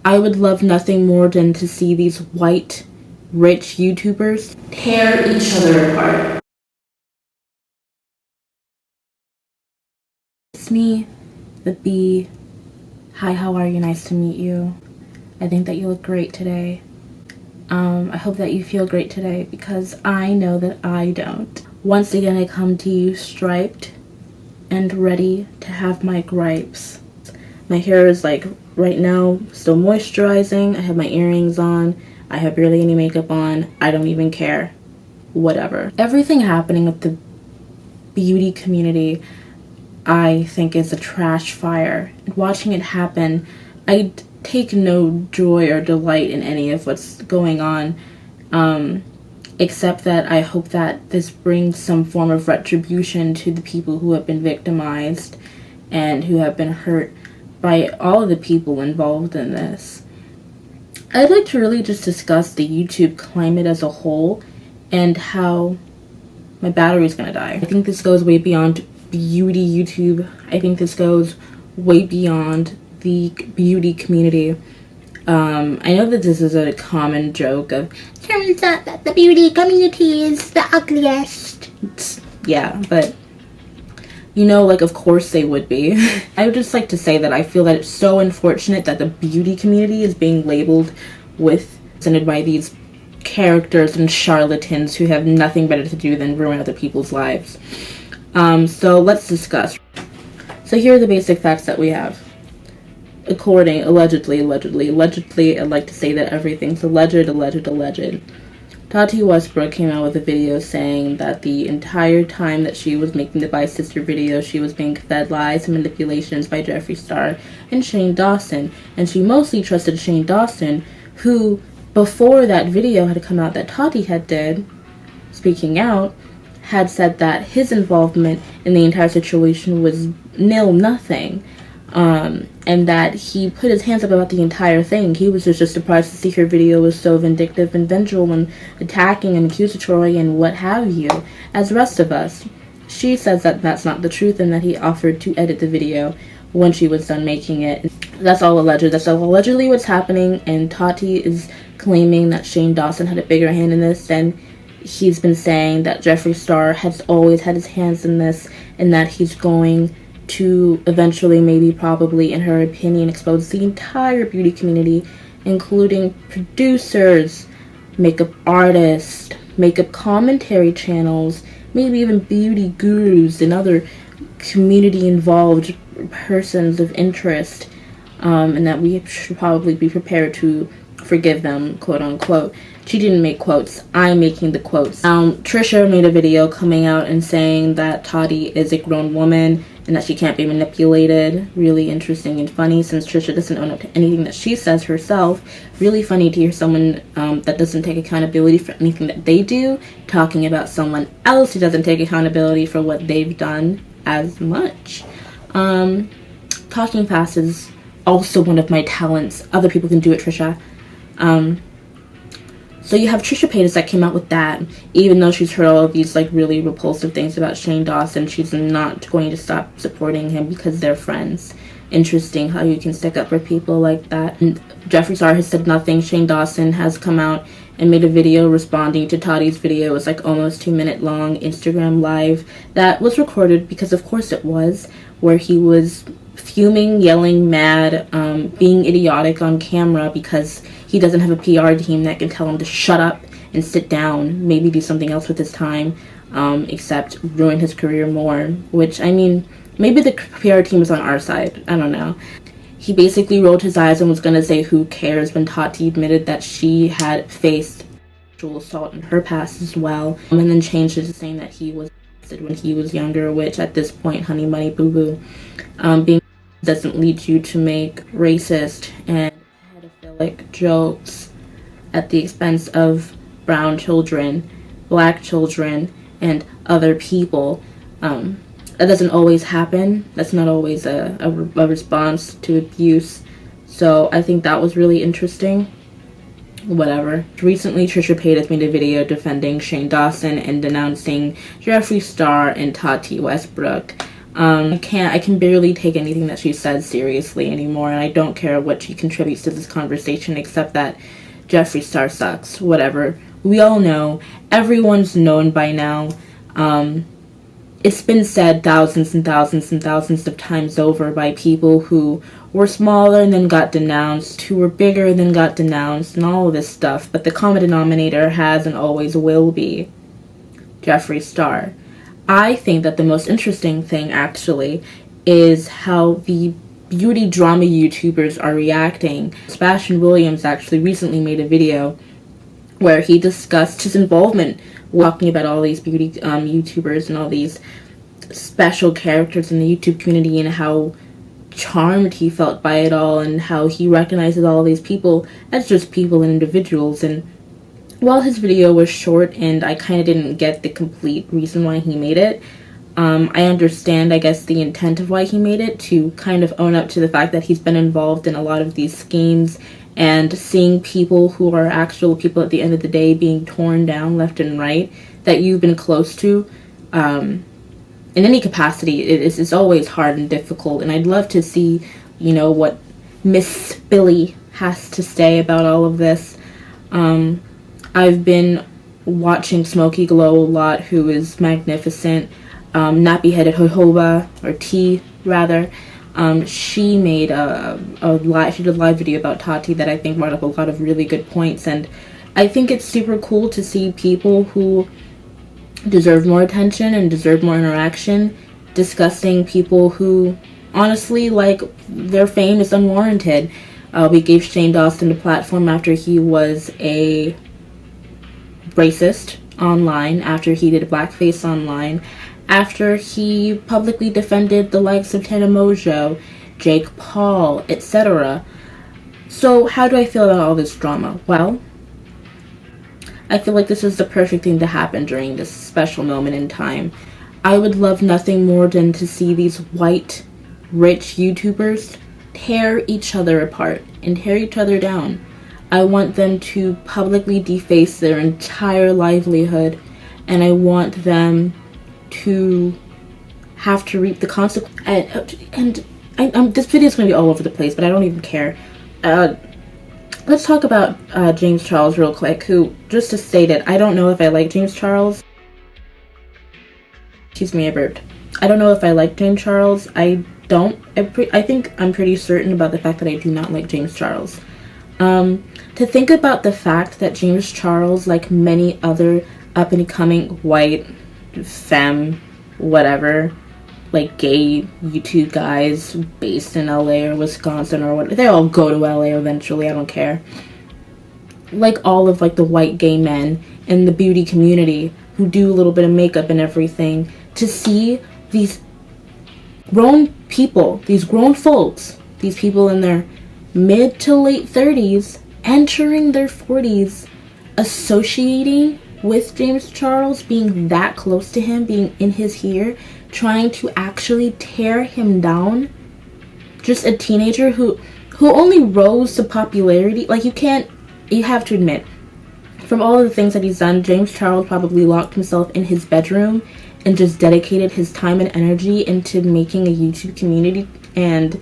I would love nothing more than to see these white, rich YouTubers tear each other apart. It's me, the Bee. Hi, how are you? Nice to meet you. I think that you look great today. I hope that you feel great today because I know that I don't. Once again, I come to you striped and ready to have my gripes. My hair is like right now still moisturizing. I have my earrings on. I have barely any makeup on. I don't even care. Whatever. Everything happening with the beauty community, I think, is a trash fire. Watching it happen, I take no joy or delight in any of what's going on, except that I hope that this brings some form of retribution to the people who have been victimized and who have been hurt by all of the people involved in this. I'd like to really just discuss the YouTube climate as a whole and how my battery's gonna die. I think this goes way beyond beauty YouTube. I think this goes way beyond the beauty community. I know that this is a common joke of, turns out that the beauty community is the ugliest. Yeah, but you know, like, of course they would be. I would just like to say that I feel that it's so unfortunate that the beauty community is being labeled with, presented by these characters and charlatans who have nothing better to do than ruin other people's lives. So let's discuss. So here are the basic facts that we have. Allegedly, I'd like to say that everything's alleged. Tati Westbrook came out with a video saying that the entire time that she was making the Bye Sister video, she was being fed lies and manipulations by Jeffree Star and Shane Dawson. And she mostly trusted Shane Dawson, who, before that video had come out that Tati had did, speaking out, had said that his involvement in the entire situation was nothing. And that he put his hands up about the entire thing. He was just surprised to see her video was so vindictive and vengeful and attacking and accusatory and what have you, as the rest of us. She says that that's not the truth and that he offered to edit the video when she was done making it. That's all alleged. That's all allegedly what's happening, and Tati is claiming that Shane Dawson had a bigger hand in this than he's been saying, that Jeffree Star has always had his hands in this, and that he's going to eventually, maybe, probably, in her opinion, expose the entire beauty community, including producers, makeup artists, makeup commentary channels, maybe even beauty gurus and other community-involved persons of interest, and that we should probably be prepared to forgive them, quote-unquote. She didn't make quotes. I'm making the quotes. Trisha made a video coming out and saying that Tati is a grown woman and that she can't be manipulated. Really interesting and funny, since Trisha doesn't own up to anything that she says herself. Really funny to hear someone that doesn't take accountability for anything that they do talking about someone else who doesn't take accountability for what they've done as much. Talking fast is also one of my talents. Other people can do it, Trisha. So you have Trisha Paytas that came out with that. Even though she's heard all of these like really repulsive things about Shane Dawson, she's not going to stop supporting him because they're friends. Interesting how you can stick up for people like that. And Jeffree Star has said nothing. Shane Dawson has come out and made a video responding to Tati's video. It was like almost 2-minute long Instagram live that was recorded, because of course it was, where he was fuming, yelling, mad, being idiotic on camera because he doesn't have a PR team that can tell him to shut up and sit down, maybe do something else with his time, except ruin his career more. Which, I mean, maybe the PR team is on our side. I don't know. He basically rolled his eyes and was going to say who cares when Tati admitted that she had faced sexual assault in her past as well, and then changed it to saying that he was when he was younger, which at this point, honey bunny boo boo, being doesn't lead you to make racist and pedophilic jokes at the expense of brown children, black children, and other people. That doesn't always happen. That's not always a response to abuse. So I think that was really interesting. Whatever. Recently, Trisha Paytas made a video defending Shane Dawson and denouncing Jeffree Star and Tati Westbrook. I can barely take anything that she says seriously anymore, and I don't care what she contributes to this conversation except that Jeffree Star sucks. Whatever. We all know. Everyone's known by now. It's been said thousands and thousands and thousands of times over by people who were smaller and then got denounced, who were bigger and then got denounced, and all of this stuff. But the common denominator has and always will be Jeffree Star. I think that the most interesting thing, actually, is how the beauty drama YouTubers are reacting. Sebastian Williams actually recently made a video where he discussed his involvement talking about all these beauty YouTubers and all these special characters in the YouTube community, and how charmed he felt by it all, and how he recognizes all these people as just people and individuals. And while his video was short and I kind of didn't get the complete reason why he made it, I understand, I guess, the intent of why he made it, to kind of own up to the fact that he's been involved in a lot of these schemes, and seeing people who are actual people at the end of the day being torn down left and right, that you've been close to, in any capacity, it's always hard and difficult. And I'd love to see, you know, what Miss Billy has to say about all of this. I've been watching Smokey Glow a lot, who is magnificent. Nappy-headed Jojoba, or T, rather. She made she did a live video about Tati that I think brought up a lot of really good points, and I think it's super cool to see people who deserve more attention and deserve more interaction discussing people who, honestly, like, their fame is unwarranted. We gave Shane Dawson a platform after he was a racist online, after he did blackface online, after he publicly defended the likes of Tana Mojo, Jake Paul, etc. So how do I feel about all this drama? Well, I feel like this is the perfect thing to happen during this special moment in time. I would love nothing more than to see these white, rich YouTubers tear each other apart and tear each other down. I want them to publicly deface their entire livelihood, and I want them to have to reap the consequences. And this video is going to be all over the place, but I don't even care. Let's talk about James Charles real quick, who, just to state it, I don't know if I like James Charles. Excuse me, I burped. I don't know if I like James Charles. I think I'm pretty certain about the fact that I do not like James Charles. To think about the fact that James Charles, like many other up-and-coming white, femme, whatever, like gay YouTube guys based in LA or Wisconsin or what, they all go to LA eventually, I don't care. Like all of like the white gay men in the beauty community who do a little bit of makeup and everything, to see these grown people, these grown folks, these people in their mid to late 30s, entering their 40s, associating with James Charles, being that close to him, being in his ear, trying to actually tear him down. Just a teenager who only rose to popularity. Like, you have to admit, from all of the things that he's done, James Charles probably locked himself in his bedroom and just dedicated his time and energy into making a YouTube community, and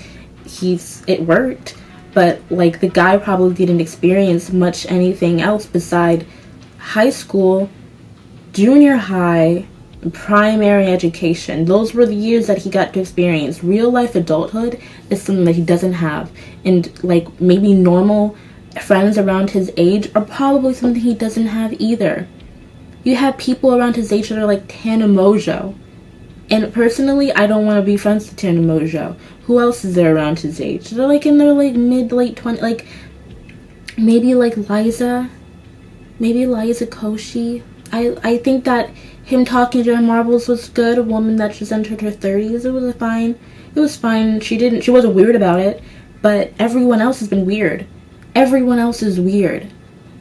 it worked. But like, the guy probably didn't experience much anything else beside high school, junior high, primary education. Those were the years that he got to experience. Real life adulthood is something that he doesn't have. And like, maybe normal friends around his age are probably something he doesn't have either. You have people around his age that are like Tana Mojo. And personally, I don't want to be friends with Tana Mojo. Who else is there around his age? They're like in their like mid, late 20s. Like, maybe like Liza. Maybe Liza Koshy. I think that him talking to Jen Marbles was good. A woman that just entered her 30s. It was fine. She wasn't weird about it. But everyone else has been weird. Everyone else is weird.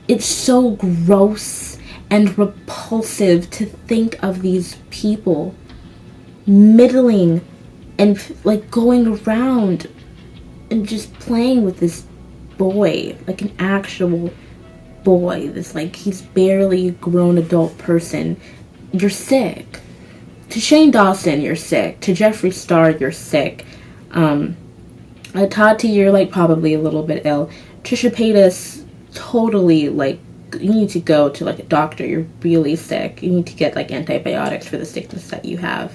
It's so gross and repulsive to think of these people middling and like going around and just playing with this boy, like an actual boy. This, like, he's barely a grown adult person. You're sick. To Shane Dawson, you're sick. To Jeffree Star, you're sick. Tati, you're like probably a little bit ill. Trisha Paytas, totally like, you need to go to like a doctor. You're really sick. You need to get like antibiotics for the sickness that you have.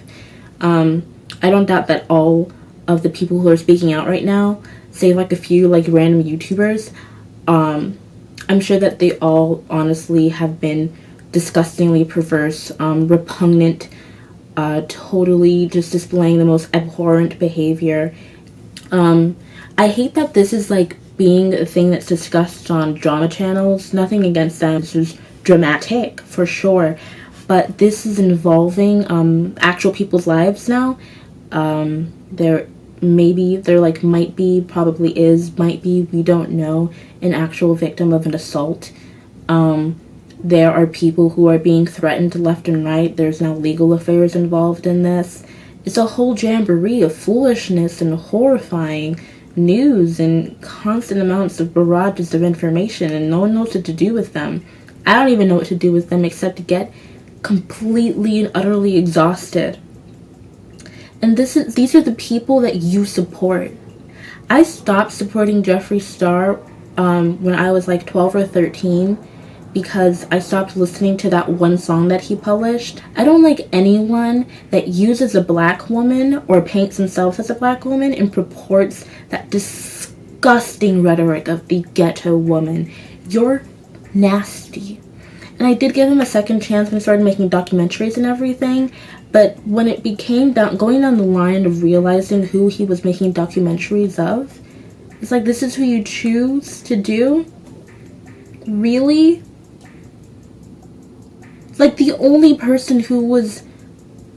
I don't doubt that all of the people who are speaking out right now, say like a few like random YouTubers, I'm sure that they all honestly have been disgustingly perverse, repugnant, totally just displaying the most abhorrent behavior. I hate that this is like being a thing that's discussed on drama channels. Nothing against them. This is dramatic for sure, but this is involving actual people's lives now. There like might be, probably is, might be, we don't know, an actual victim of an assault. There are people who are being threatened left and right. There's now legal affairs involved in this. It's a whole jamboree of foolishness and horrifying news and constant amounts of barrages of information, and no one knows what to do with them. I don't even know what to do with them except to get completely and utterly exhausted. And these are the people that you support. I stopped supporting Jeffree Star when I was like 12 or 13 because I stopped listening to that one song that he published. I don't like anyone that uses a black woman or paints themselves as a black woman and purports that disgusting rhetoric of the ghetto woman. You're nasty. And I did give him a second chance when he started making documentaries and everything, but when it became going down the line of realizing who he was making documentaries of, it's like, this is who you choose to do? Really? Like, the only person who was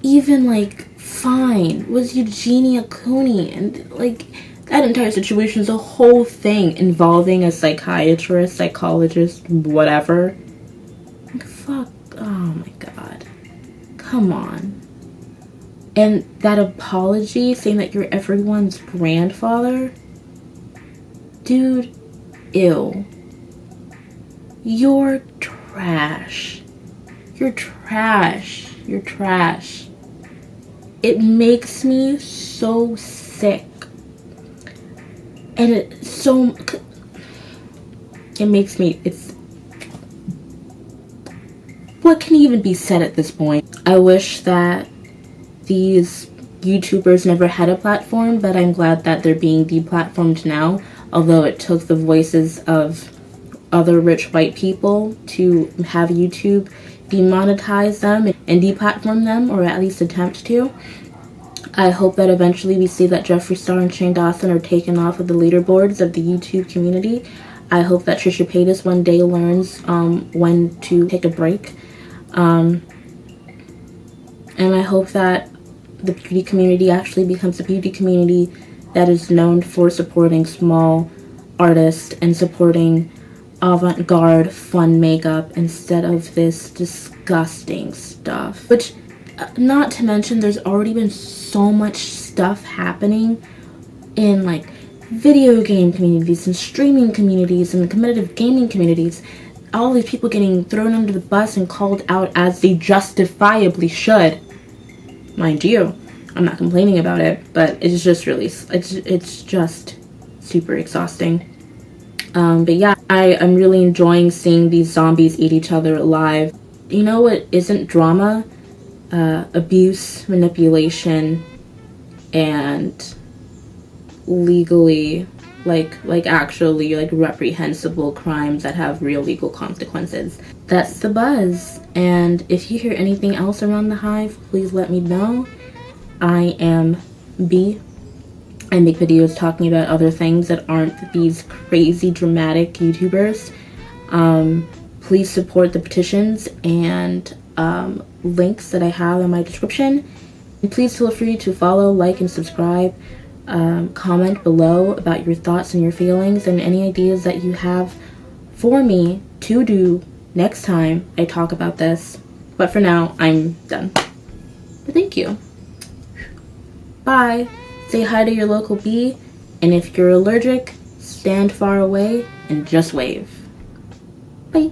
even, like, fine was Eugenia Cooney. And, like, that entire situation is a whole thing involving a psychiatrist, psychologist, whatever. Like, fuck. Oh, my God. Come on. And that apology, saying that you're everyone's grandfather? Dude, ew. You're trash. You're trash. You're trash. It makes me so sick. And what can even be said at this point? I wish that these YouTubers never had a platform, but I'm glad that they're being deplatformed now, although it took the voices of other rich white people to have YouTube demonetize them and deplatform them, or at least attempt to. I hope that eventually we see that Jeffree Star and Shane Dawson are taken off of the leaderboards of the YouTube community. I hope that Trisha Paytas one day learns when to take a break. And I hope that the beauty community actually becomes a beauty community that is known for supporting small artists and supporting avant-garde fun makeup instead of this disgusting stuff. Which, not to mention, there's already been so much stuff happening in like video game communities and streaming communities and competitive gaming communities. All these people getting thrown under the bus and called out as they justifiably should. Mind you, I'm not complaining about it, but it's just really, it's just super exhausting. But yeah, I'm really enjoying seeing these zombies eat each other alive. You know what isn't drama? Abuse, manipulation, and legally, actually reprehensible crimes that have real legal consequences. That's the buzz. And if you hear anything else around the hive, please let me know. I am B. I make videos talking about other things that aren't these crazy dramatic YouTubers. Please support the petitions and links that I have in my description. And please feel free to follow, like, and subscribe. Comment below about your thoughts and your feelings and any ideas that you have for me to do next time I talk about this. But for now, I'm done. But thank you. Bye. Say hi to your local bee, and if you're allergic, stand far away and just wave. Bye.